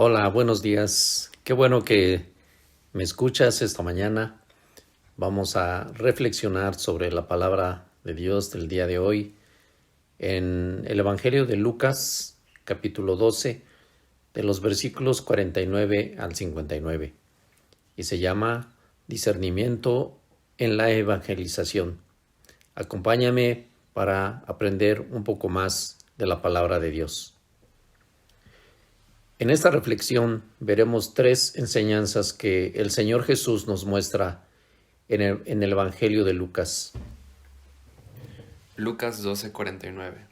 Hola, buenos días. Qué bueno que me escuchas esta mañana. Vamos a reflexionar sobre la palabra de Dios del día de hoy en el Evangelio de Lucas, capítulo 12, de los versículos 49 al 59. Y se llama Discernimiento en la Evangelización. Acompáñame para aprender un poco más de la palabra de Dios. En esta reflexión veremos tres enseñanzas que el Señor Jesús nos muestra en el Evangelio de Lucas. Lucas 12:49.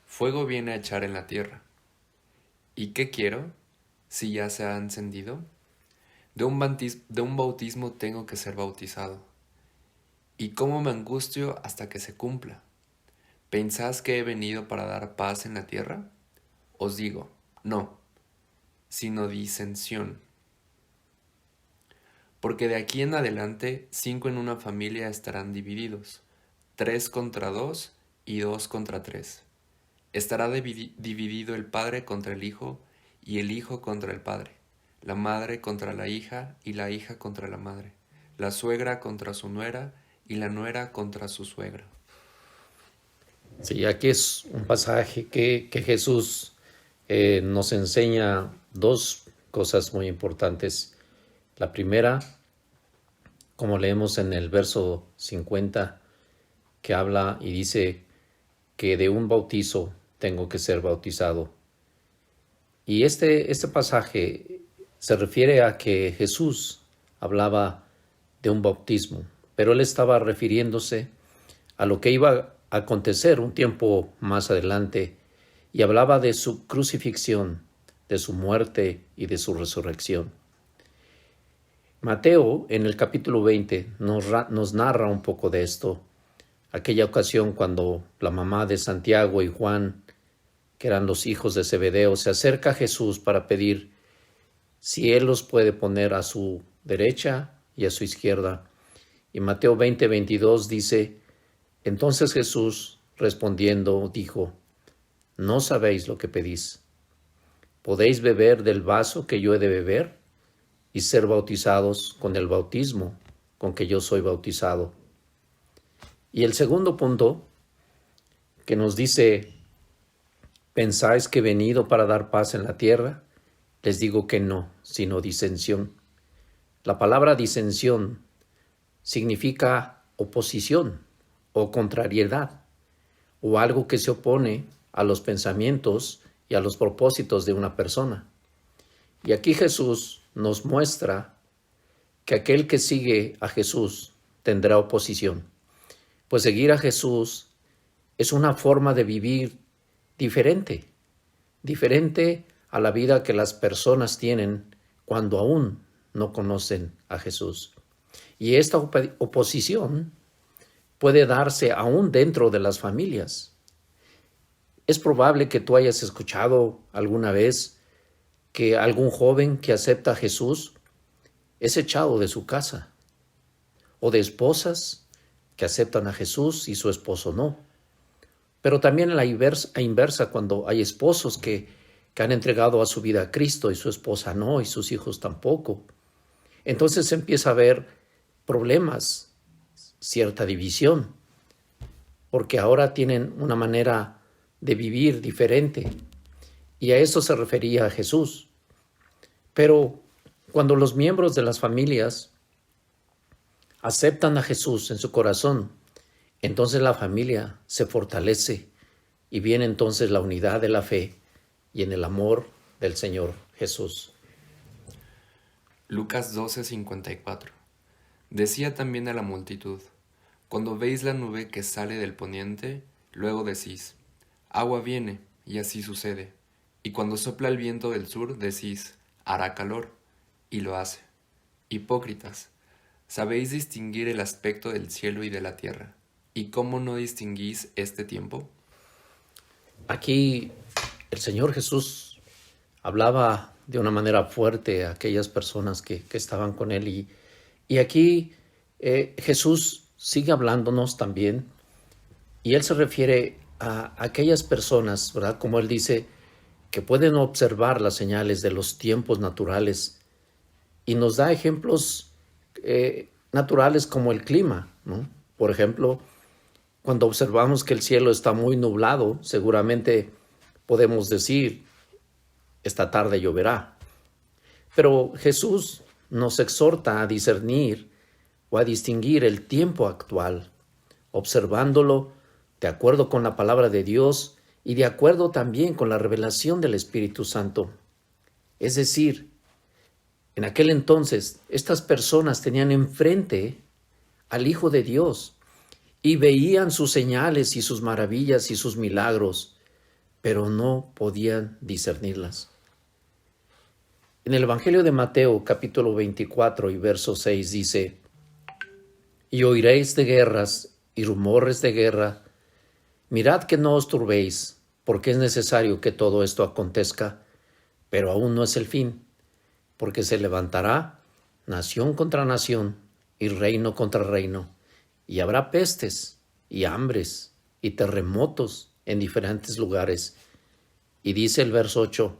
Fuego viene a echar en la tierra. ¿Y qué quiero si ya se ha encendido? De un bautismo tengo que ser bautizado. ¿Y cómo me angustio hasta que se cumpla? ¿Pensás que he venido para dar paz en la tierra? Os digo, no, sino disensión. Porque de aquí en adelante 5 en una familia estarán divididos, 3 contra 2 y 2 contra 3. Estará dividido el padre contra el hijo y el hijo contra el padre, la madre contra la hija y la hija contra la madre, la suegra contra su nuera y la nuera contra su suegra. Sí, aquí es un pasaje que Jesús nos enseña dos cosas muy importantes. La primera, como leemos en el verso 50, que habla y dice que de un bautizo tengo que ser bautizado. Y este pasaje se refiere a que Jesús hablaba de un bautismo, pero él estaba refiriéndose a lo que iba a acontecer un tiempo más adelante y hablaba de su crucifixión, de su muerte y de su resurrección. Mateo, en el capítulo 20, nos narra un poco de esto, aquella ocasión cuando la mamá de Santiago y Juan, que eran los hijos de Zebedeo, se acerca a Jesús para pedir si él los puede poner a su derecha y a su izquierda. Y Mateo 20:22 dice, entonces Jesús respondiendo dijo, no sabéis lo que pedís. ¿Podéis beber del vaso que yo he de beber y ser bautizados con el bautismo con que yo soy bautizado? Y el segundo punto que nos dice, ¿pensáis que he venido para dar paz en la tierra? Les digo que no, sino disensión. La palabra disensión significa oposición o contrariedad, o algo que se opone a los pensamientos y a los propósitos de una persona. Y aquí Jesús nos muestra que aquel que sigue a Jesús tendrá oposición, pues seguir a Jesús es una forma de vivir diferente a la vida que las personas tienen cuando aún no conocen a Jesús. Y esta oposición puede darse aún dentro de las familias. Es probable que tú hayas escuchado alguna vez que algún joven que acepta a Jesús es echado de su casa, o de esposas que aceptan a Jesús y su esposo no. Pero también a la inversa, cuando hay esposos que han entregado a su vida a Cristo y su esposa no, y sus hijos tampoco. Entonces empieza a haber problemas, cierta división, porque ahora tienen una manera de vivir diferente. Y a eso se refería a Jesús. Pero cuando los miembros de las familias aceptan a Jesús en su corazón, entonces la familia se fortalece y viene entonces la unidad de la fe y en el amor del Señor Jesús. Lucas 12:54. Decía también a la multitud, cuando veis la nube que sale del poniente, luego decís, agua viene, y así sucede. Y cuando sopla el viento del sur, decís, hará calor, y lo hace. Hipócritas, ¿sabéis distinguir el aspecto del cielo y de la tierra? ¿Y cómo no distinguís este tiempo? Aquí el Señor Jesús hablaba de una manera fuerte a aquellas personas que estaban con Él. Y aquí Jesús sigue hablándonos también. Y Él se refiere a aquellas personas, ¿verdad? Como Él dice, que pueden observar las señales de los tiempos naturales y nos da ejemplos naturales como el clima, ¿no? Por ejemplo, cuando observamos que el cielo está muy nublado, seguramente podemos decir, esta tarde lloverá. Pero Jesús nos exhorta a discernir o a distinguir el tiempo actual, observándolo de acuerdo con la palabra de Dios y de acuerdo también con la revelación del Espíritu Santo. Es decir, en aquel entonces, estas personas tenían enfrente al Hijo de Dios y veían sus señales y sus maravillas y sus milagros, pero no podían discernirlas. En el Evangelio de Mateo, capítulo 24 y verso 6 dice: y oiréis de guerras y rumores de guerra. Mirad que no os turbéis, porque es necesario que todo esto acontezca, pero aún no es el fin, porque se levantará nación contra nación y reino contra reino, y habrá pestes y hambres y terremotos en diferentes lugares. Y dice el verso 8,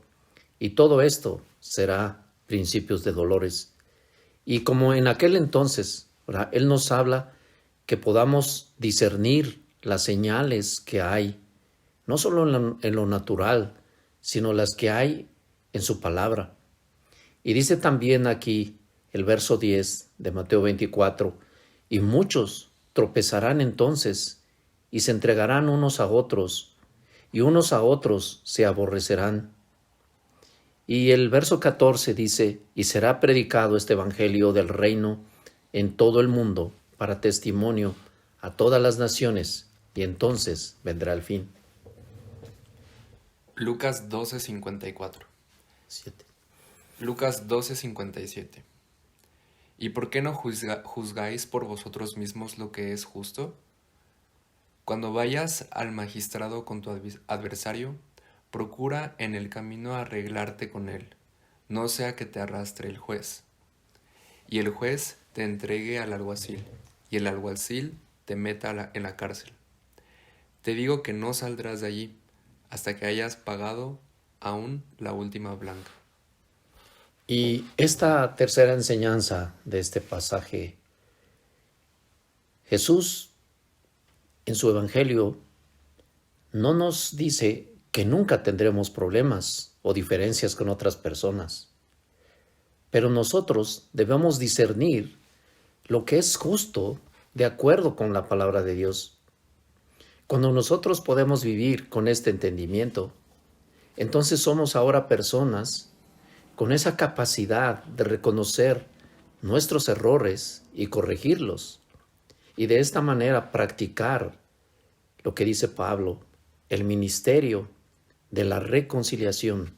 y todo esto será principios de dolores. Y como en aquel entonces, ¿verdad?, Él nos habla que podamos discernir las señales que hay, no solo en lo natural, sino las que hay en su palabra. Y dice también aquí el verso 10 de Mateo 24, y muchos tropezarán entonces y se entregarán unos a otros, y unos a otros se aborrecerán. Y el verso 14 dice, y será predicado este evangelio del reino en todo el mundo para testimonio a todas las naciones, y entonces vendrá el fin. Lucas 12:54. 7. Lucas 12:57. ¿Y por qué no juzgáis por vosotros mismos lo que es justo? Cuando vayas al magistrado con tu adversario, procura en el camino arreglarte con él, no sea que te arrastre el juez. Y el juez te entregue al alguacil, y el alguacil te meta en la cárcel. Te digo que no saldrás de allí hasta que hayas pagado aún la última blanca. Y esta tercera enseñanza de este pasaje, Jesús en su evangelio no nos dice que nunca tendremos problemas o diferencias con otras personas, pero nosotros debemos discernir lo que es justo de acuerdo con la palabra de Dios. Cuando nosotros podemos vivir con este entendimiento, entonces somos ahora personas con esa capacidad de reconocer nuestros errores y corregirlos, y de esta manera practicar lo que dice Pablo, el ministerio de la reconciliación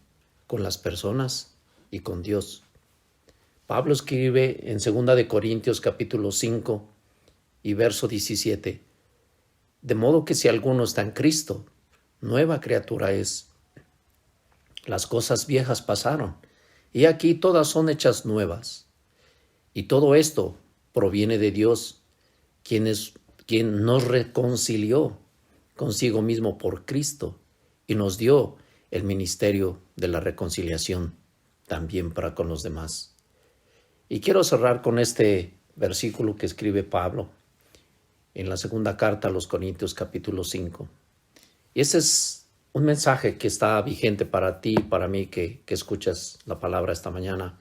con las personas y con Dios. Pablo escribe en 2 de Corintios capítulo 5 y verso 17, de modo que si alguno está en Cristo, nueva criatura es. Las cosas viejas pasaron, y aquí todas son hechas nuevas. Y todo esto proviene de Dios, quien nos reconcilió consigo mismo por Cristo y nos dio el ministerio de la reconciliación también para con los demás. Y quiero cerrar con este versículo que escribe Pablo en la segunda carta a los Corintios capítulo 5. Y ese es un mensaje que está vigente para ti y para mí que escuchas la palabra esta mañana.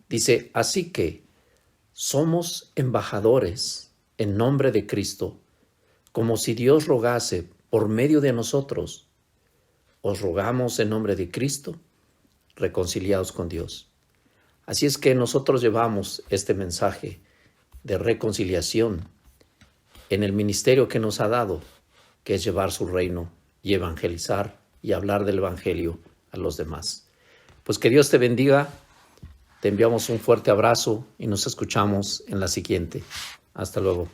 Dice, así que somos embajadores en nombre de Cristo, como si Dios rogase por medio de nosotros. Os rogamos en nombre de Cristo, reconciliados con Dios. Así es que nosotros llevamos este mensaje de reconciliación en el ministerio que nos ha dado, que es llevar su reino y evangelizar y hablar del evangelio a los demás. Pues que Dios te bendiga, te enviamos un fuerte abrazo y nos escuchamos en la siguiente. Hasta luego.